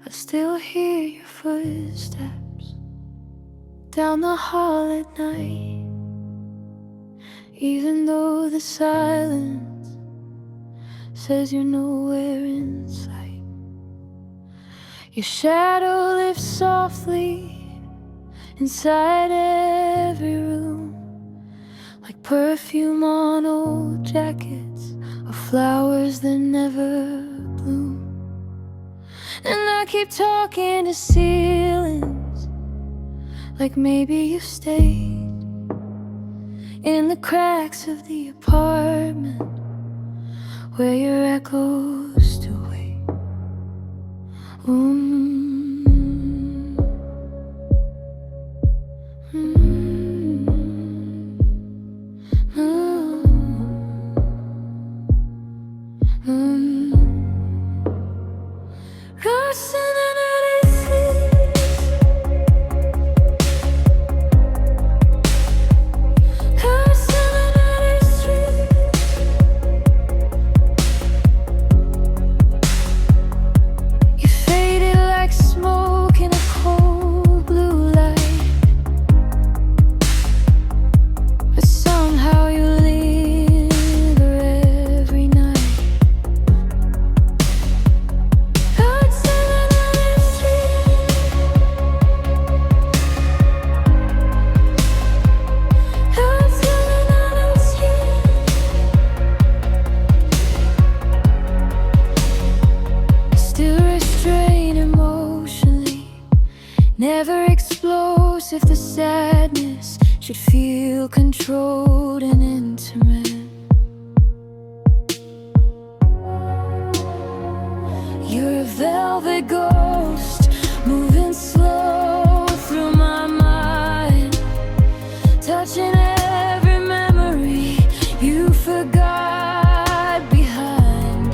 I still hear your footsteps down the hall at night, even though the silence says you're nowhere in sight. Your shadow lifts softly inside every room, like perfume on old jackets or flowers that never bloom. And I keep talking to ceilings, like maybe you stayed in the cracks of the apartment where your echoes still wait. Never explosive, the sadness should feel controlled and intimate. You're a velvet ghost, moving slow through my mind, touching every memory you forgot behind.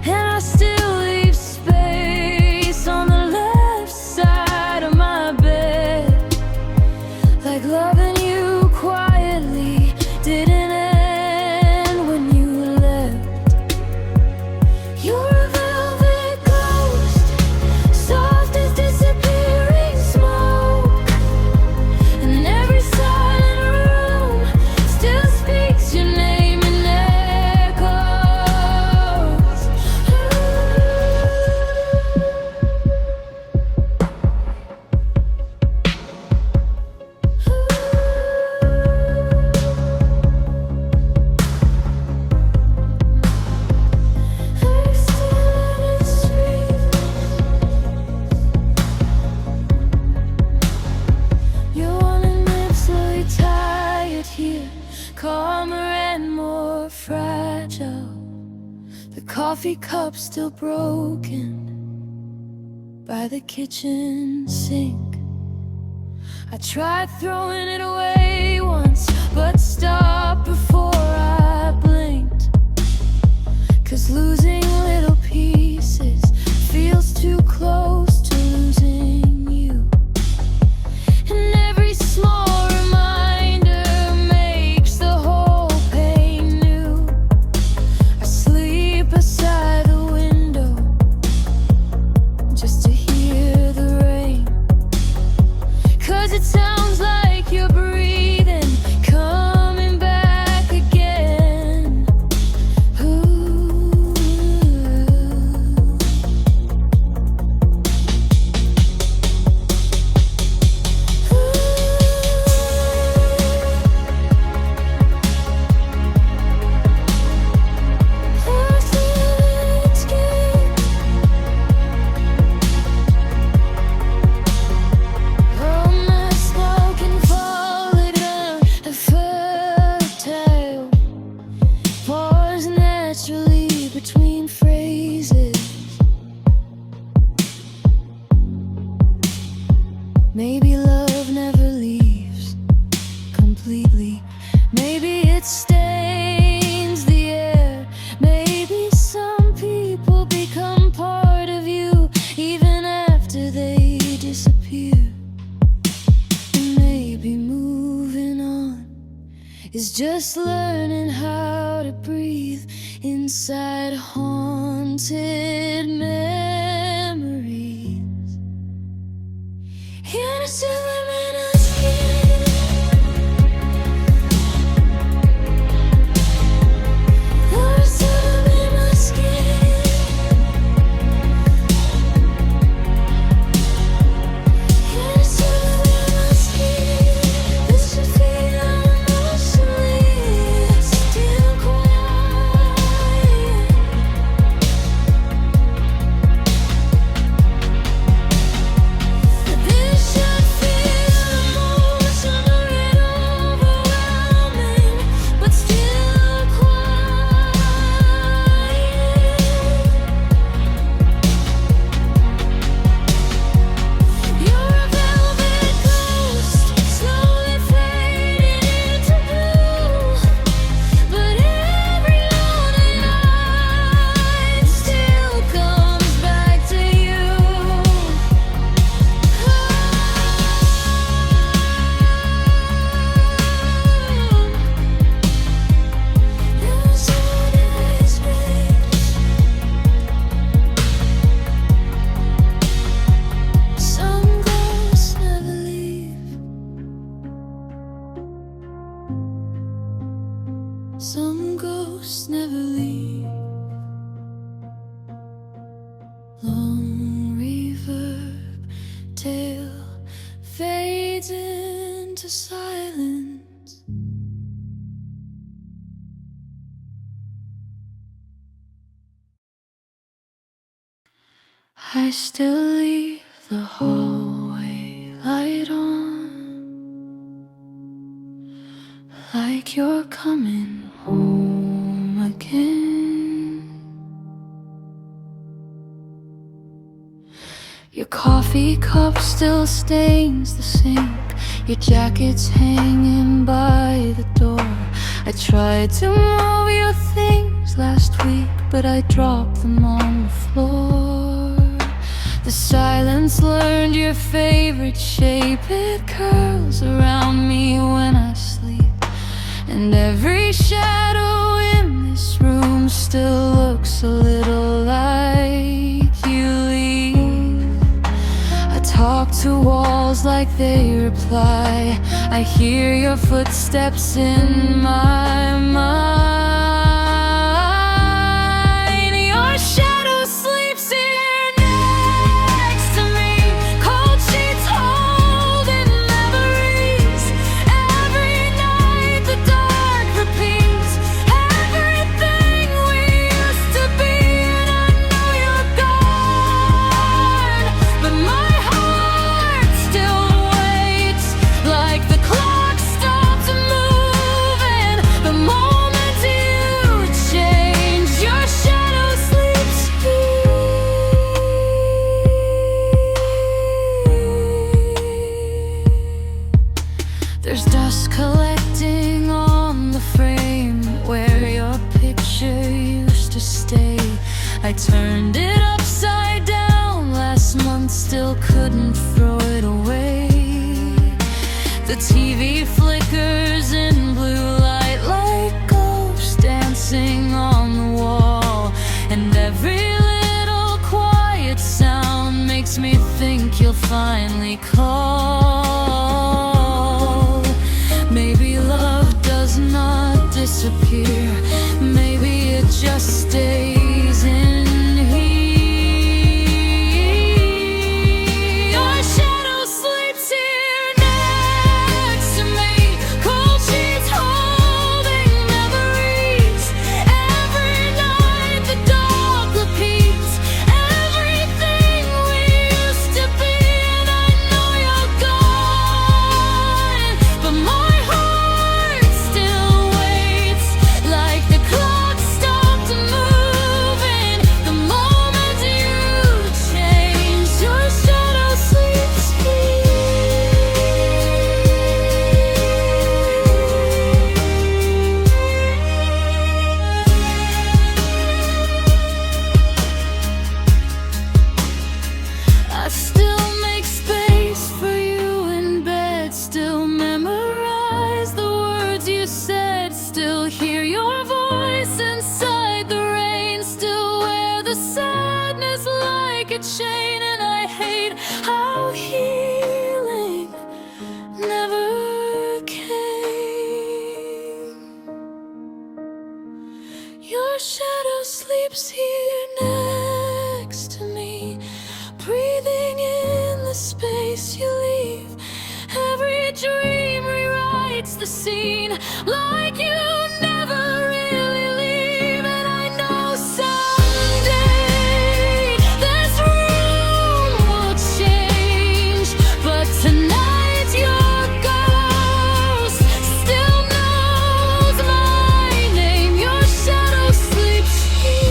And I still leave space on the left side of my bed, like loving you quietly didn't end when you left. You're a velvet ghost, soft as disappearing smoke, and every silent room still speaks your name in echoes. You're wanting me slowly tired here, calmer and more fragile. The coffee cup still broken by the kitchen sink. I tried throwing it away once, but stopped before I blinked. 'Cause losing little pieces feels too close to losing you. And every small reminder makes the whole pain new. I sleep beside the window just to hear the rain, 'cause it sounds like you're breathing, coming back again. Ooh. Between phrases, maybe love never leaves completely. Maybe it stains the air. Maybe some people become part of you even after they disappear. And maybe moving on is just learning how to breathe inside haunted memories. Long reverb tail fades into silence. I still leave the hallway light on, like you're coming home again. Your coffee cup still stains the sink. Your jacket's hanging by the door. I tried to move your things last week, but I dropped them on the floor. The silence learned your favorite shape. It curls around me when I sleep, and every shadow in this room still looks a little like you leave. I talk to walls like they reply. I hear your footsteps in my mind. Your shadow sleeps here next to me. Cold sheets holding memories. Every night the dark repeats. Everything we used to be, and I know you're gone, but my heart still waits, like the clock stopped moving the moment you change. Your shadow sleeps here. There's dust collecting on the frame where your picture used to stay. I turned it upside down last month, still couldn't throw it away. The TV flickers in blue light like ghosts dancing on the wall, and every little quiet sound makes me think you'll finally call. Maybe love does not disappear. Maybe it just stays in here. Your shadow sleeps here next to me. Cold sheets holding memories. Every night the dog repeats. Everything we used to be, and I know you're gone, but my heart still waits, like the clock stopped moving the moment you changed. Your shadow sleeps I still make space for you in bed, still memorize the words you said, still hear your voice inside the rain, still wear the sadness like a chain, and I hate how healing never came. Your shadow sleeps here next to me, breathing in the space you leave. Every dream rewrites the scene, like you never really leave. And I know someday this room will change, but tonight your ghost still knows my name. Your shadow sleeps here.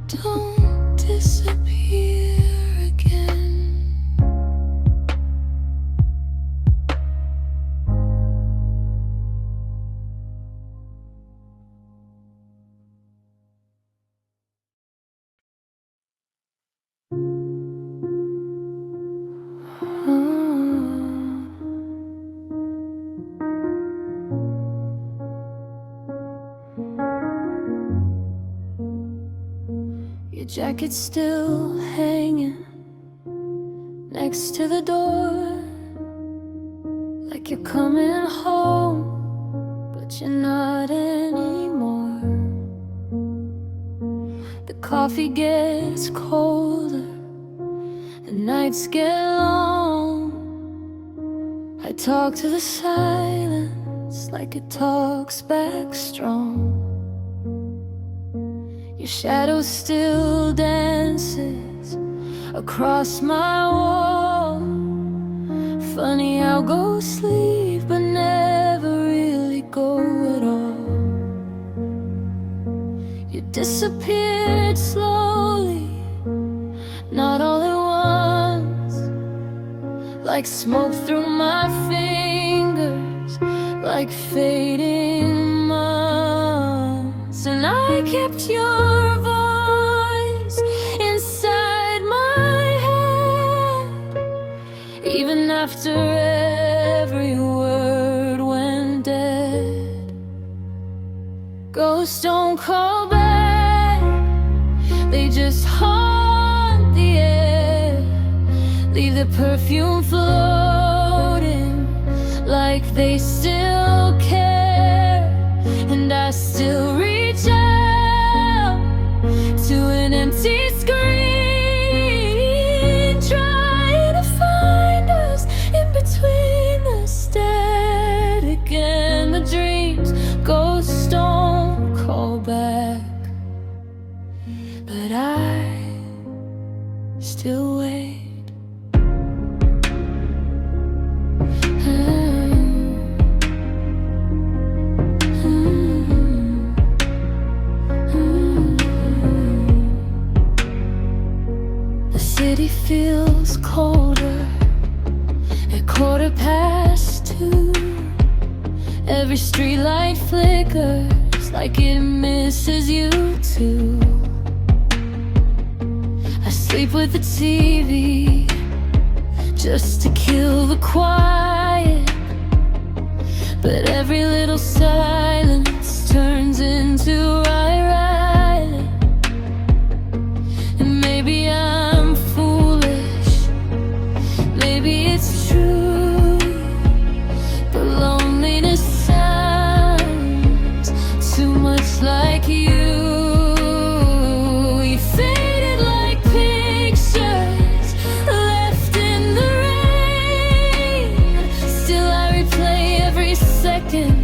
Don't disappear again. Your jacket's still hanging next to the door, like you're coming home, but you're not in coffee gets colder, the nights get long. I talk to the silence like it talks back strong. Your shadow still dances across my wall. Funny, I'll go sleep but never really go at all. You disappeared slowly, not all at once, like smoke through my fingers, like fading months. And I kept your voice inside my head, even after every word went dead. Ghosts don't call back, they just haunt the air, leave the perfume floating like they still care. And I still reach out to an empty screen, trying to find us in between the static and the dreams. Ghosts don't call back, but I still wait. The city feels colder at 2:15. Every streetlight flickers like it misses you too. I sleep with the TV just to kill the quiet, but every little silence turns into riot. And maybe I'm foolish, maybe it's true, but loneliness sounds too much like you. You faded like pictures left in the rain. Still I replay every second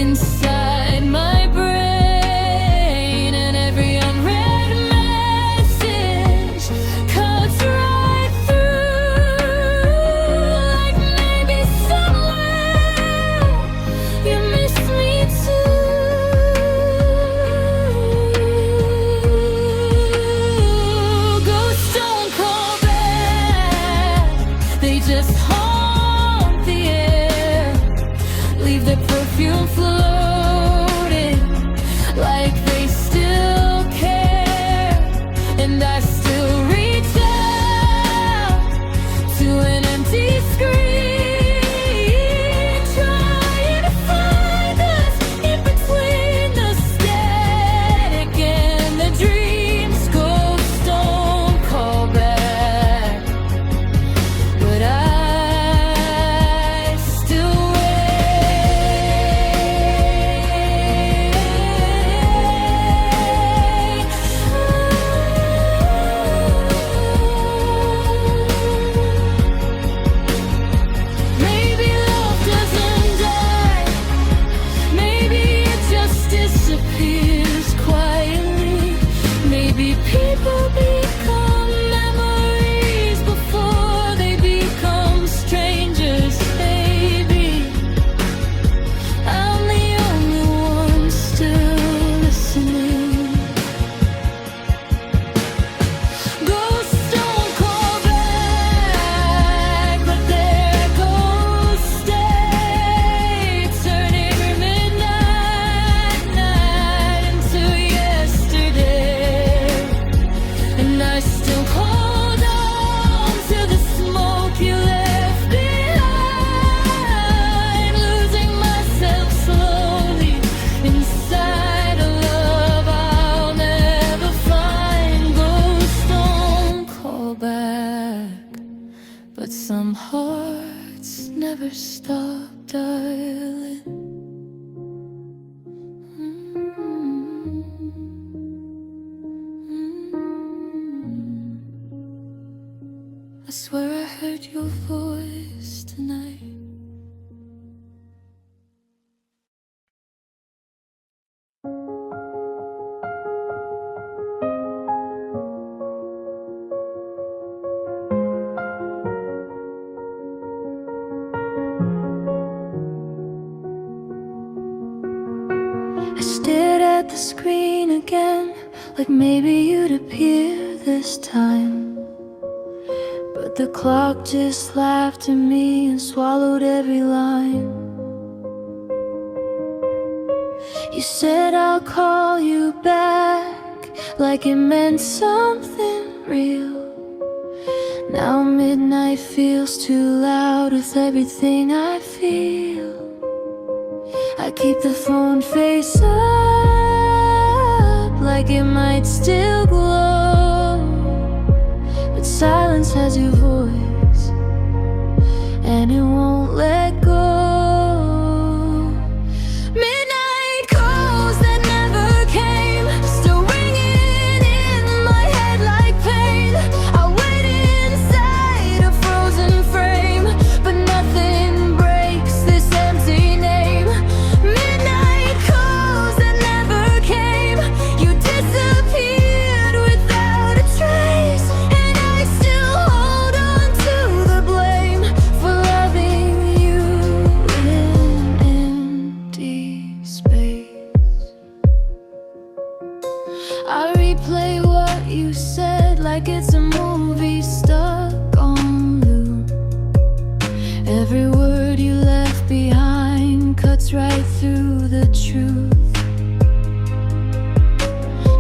inside my brain, and every unread message cuts right through, like maybe somewhere you miss me too. Ghosts don't call back, they just haunt the air, leave their perfume floating like they still care. And I still reach out to an empty screen, trying to find us in between the static and the dreams. Ghosts don't call back, but I still wait. heard your voice tonight. I stared at the screen again, like maybe you'd appear this time. But the clock just laughed at me and swallowed every line. You said I'll call you back, like it meant something real. Now midnight feels too loud with everything I feel. I keep the phone face up, like it might still glow. But silence has your voice, and it won't let go. Midnight calls that never came, still ringing in my head like pain. I wait inside a frozen frame, but nothing breaks this empty name. Midnight calls that never came, you disappeared without a trace, and I still hold on to the blame for loving you in empty space. I replay what you said like it's a movie stuck on loop. Every word you left behind cuts right through the truth.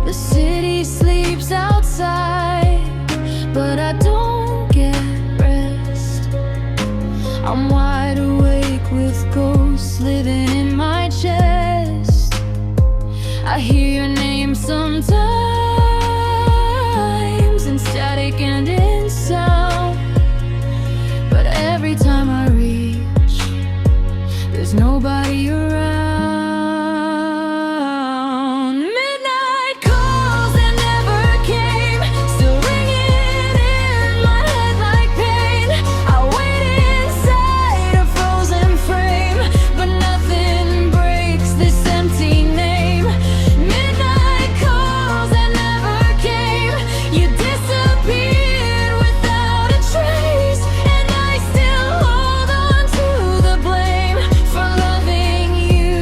The city sleeps outside, but I don't get rest. I'm wide awake with ghosts living in my chest. I hear your name sometimes in static and in sound, but every time I reach, there's nobody around. Midnight calls that never came, still ringing in my head like pain. I wait inside a frozen frame, but nothing breaks this empty name. Midnight calls that never came, you disappeared without a trace, and I still hold on to the blame for loving you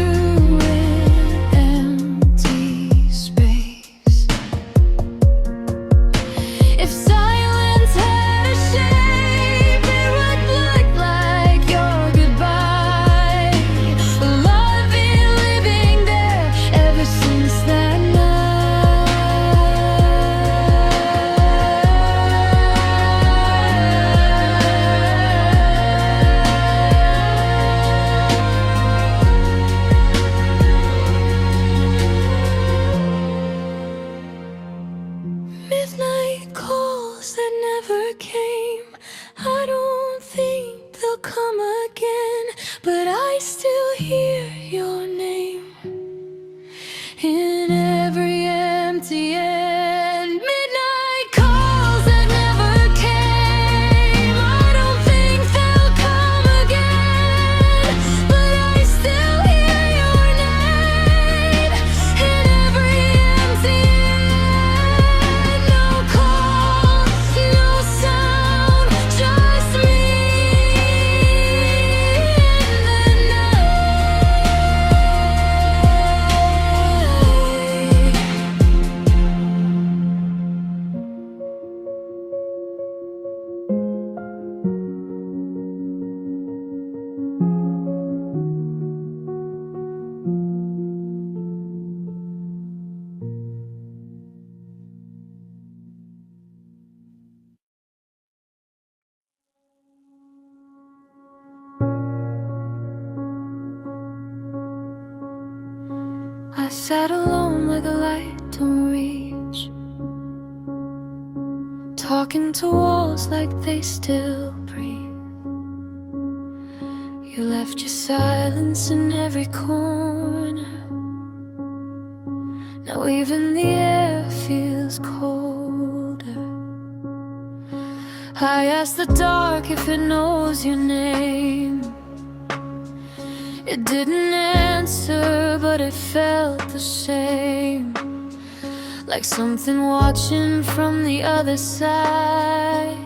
in empty space. If silence had a shape, it would look like your goodbye. Love been living there ever since that midnight calls that never came. I don't think they'll come again, but I still hear your name in every empty end. Midnight calls that never came. I don't think they'll come again, but I still hear your name in every empty end. No call, no sound, just me in the I sat alone like a light don't reach, talking to walls like they still breathe. You left your silence in every corner. Now even the air feels colder. I ask the dark if it knows your name. It didn't answer, but it felt the same, like something watching from the other side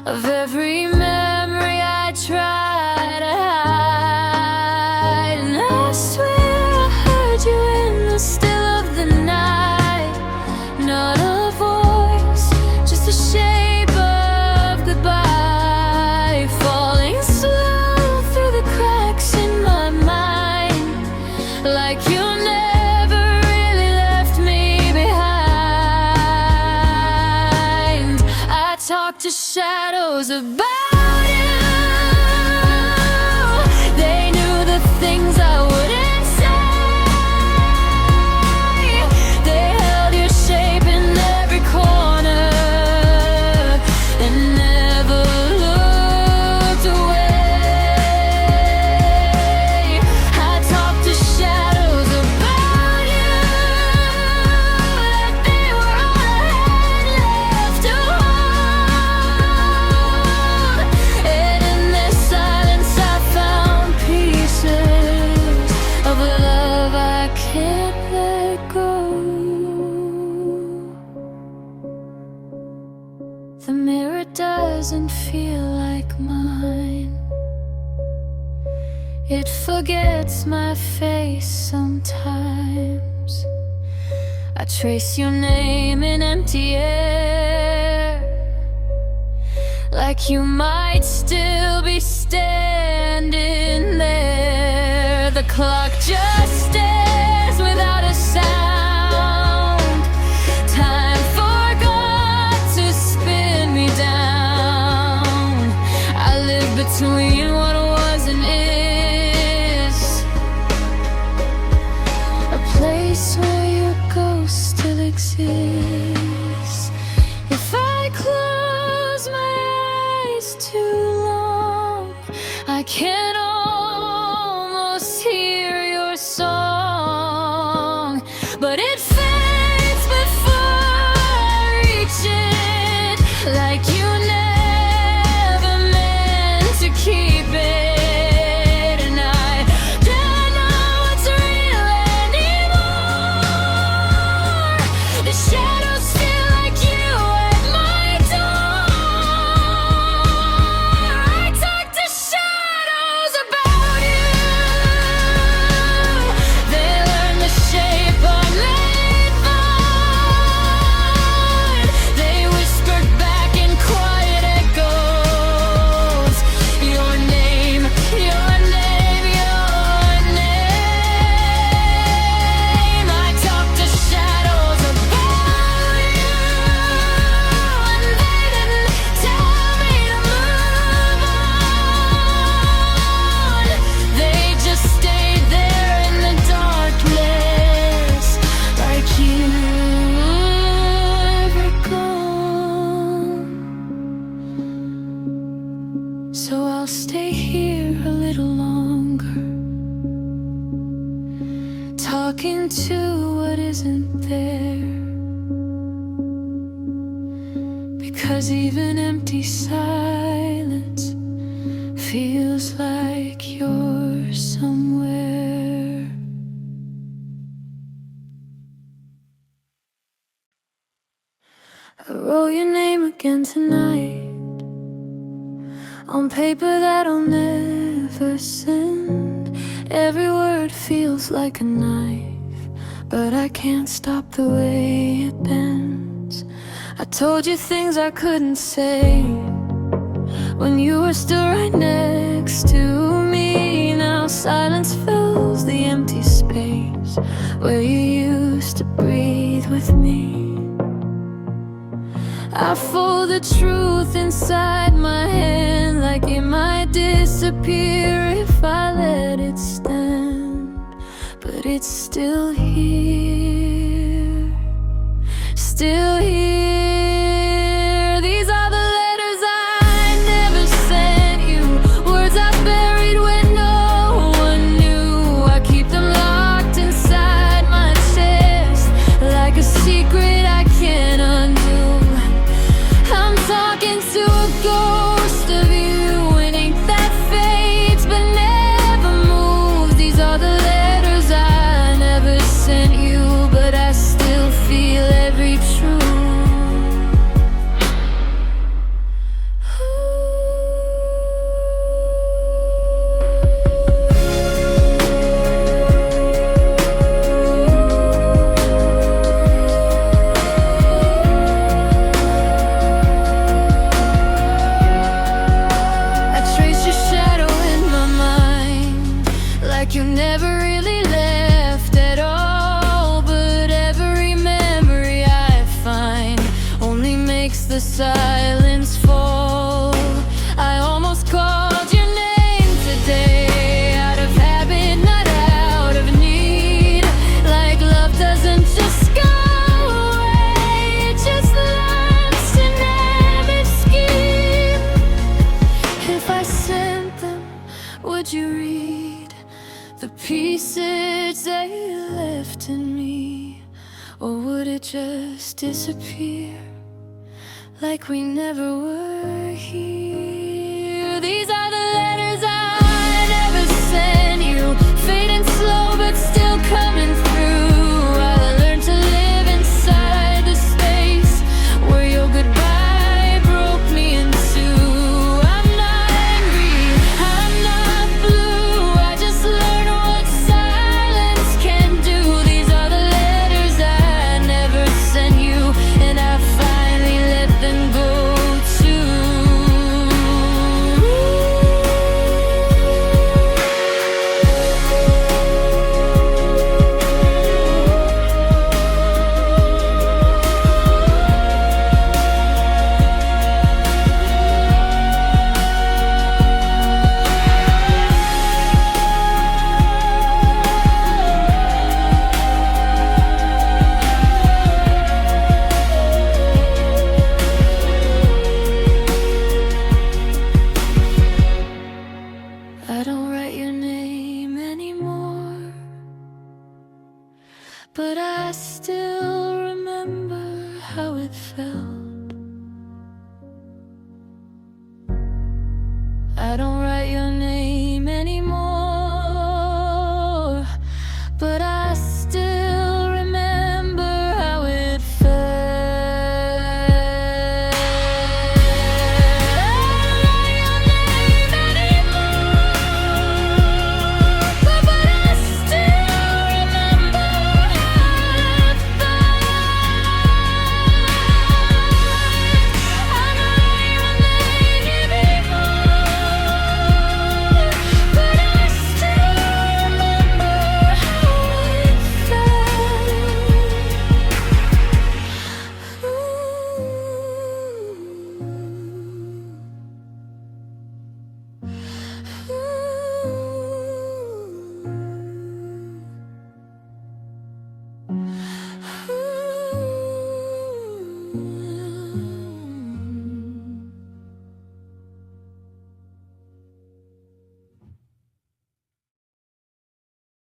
of every memory I try to hide. And I swear I heard you in the still of the night. Not a voice, just a shape of goodbye, falling slow through the cracks in my mind, like you never really left me behind. I talk to shadows about you. They knew the things I wouldn't say. They held your shape in every corner and never looked away. I talk to shadows about you, that they were all I had left to hold. And in this silence I found pieces of a love I can't let go. The mirror doesn't feel like mine. It forgets my face sometimes. I trace your name in empty air, like you might still be standing there. The clock just stares without a sound. Time forgot to spin me down. I live between what was and is, a place where your ghost still exists. If I close my eyes too long, I can almost hear your song, but it fades before I reach it, like you never meant to keep it. And I don't know what's real anymore. The shadows feel like you at my door. I talk to shadows about you. They learn the shape I'm made for. They whispered back in quiet echoes, your name, your name, your name. I talk to shadows about you, and they didn't tell me to move on. They just stayed there in the darkness, like you ever gone. So I'll stay here a little longer, talking to what isn't there, because even empty silence feels like you're somewhere. I wrote your name again tonight on paper that I'll never send. Every word feels like a knife, but I can't stop the way it bends. I told you things I couldn't say when you were still right next to me. Now silence fills the empty space where you used to breathe with me. I fold the truth inside my hand, like it might disappear if I let it stand, but it's still here, still here. These are the letters I never sent you, words I buried when no one knew. I keep them locked inside my chest, like a secret I can't undo. I'm talking like you never really left at all. But every memory I find only makes the silence fall. I almost called your name today, out of habit, not out of need. Like love doesn't just go away, it just learns to never scheme. If I sent them, would you read the pieces they left in me? Or would it just disappear like we never were here? These are the letters I never sent you, fading slow but still coming through. I learned to live inside the space where your goodbye broke me in two. I'm not angry, I'm not blue, I just learned what silence can do. These are the letters I never sent you, and I finally let them go too. I don't write your name anymore, but I still remember how it felt